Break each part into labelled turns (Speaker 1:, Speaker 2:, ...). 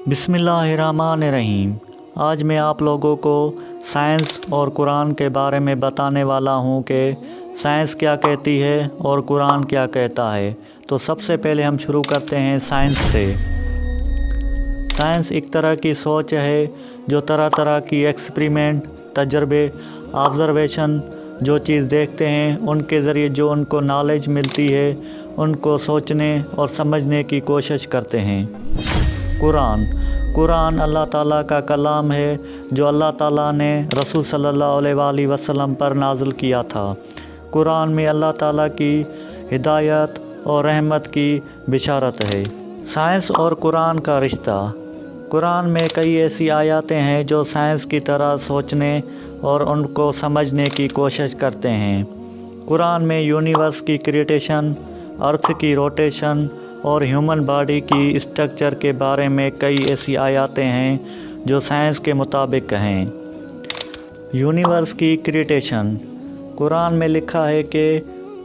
Speaker 1: बिस्मिल्लाहिर्रहमानिर्रहीम। आज मैं आप लोगों को साइंस और कुरान के बारे में बताने वाला हूँ कि साइंस क्या कहती है और कुरान क्या कहता है। तो सबसे पहले हम शुरू करते हैं साइंस से। साइंस एक तरह की सोच है जो तरह तरह की एक्सपेरिमेंट, तजर्बे, ऑब्ज़र्वेशन, जो चीज़ देखते हैं उनके ज़रिए जो उनको नॉलेज मिलती है उनको सोचने और समझने की कोशिश करते हैं। कुरान अल्लाह ताला का कलाम है जो अल्लाह ताला ने रसूल सल्लल्लाहु अलैहि वसल्लम पर नाज़िल किया था। कुरान में अल्लाह ताला की हिदायत और रहमत की बिशारत है। साइंस और कुरान का रिश्ता। कुरान में कई ऐसी आयतें हैं जो साइंस की तरह सोचने और उनको समझने की कोशिश करते हैं। कुरान में यूनिवर्स की क्रिएशन, अर्थ की रोटेशन और ह्यूमन बॉडी की स्ट्रक्चर के बारे में कई ऐसी आयतें हैं जो साइंस के मुताबिक हैं। यूनिवर्स की क्रिएशन। कुरान में लिखा है कि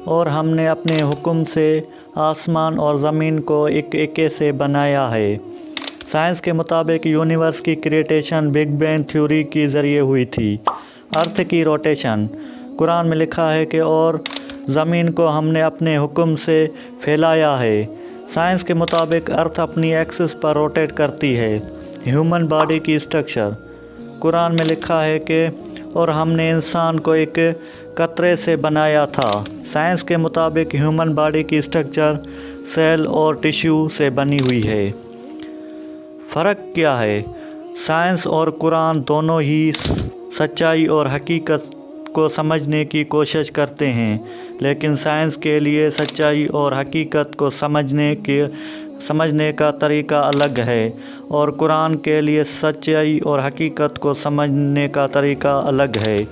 Speaker 1: और हमने अपने हुक्म से आसमान और ज़मीन को एक से बनाया है। साइंस के मुताबिक यूनिवर्स की क्रिएशन बिग बैंग थ्योरी के ज़रिए हुई थी। अर्थ की रोटेशन। कुरान में लिखा है कि और ज़मीन को हमने अपने हुक्म से फैलाया है। साइंस के मुताबिक अर्थ अपनी एक्सिस पर रोटेट करती है। ह्यूमन बॉडी की स्ट्रक्चर। कुरान में लिखा है कि और हमने इंसान को एक कतरे से बनाया था। साइंस के मुताबिक ह्यूमन बॉडी की स्ट्रक्चर सेल और टिश्यू से बनी हुई है। फ़र्क क्या है? साइंस और कुरान दोनों ही सच्चाई और हकीकत को समझने की कोशिश करते हैं, लेकिन साइंस के लिए सच्चाई और हकीकत को समझने का तरीका अलग है और कुरान के लिए सच्चाई और हकीकत को समझने का तरीका अलग है।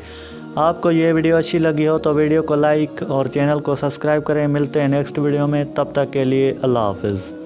Speaker 1: आपको ये वीडियो अच्छी लगी हो तो वीडियो को लाइक और चैनल को सब्सक्राइब करें। मिलते हैं नेक्स्ट वीडियो में, तब तक के लिए अल्लाह हाफ़िज़।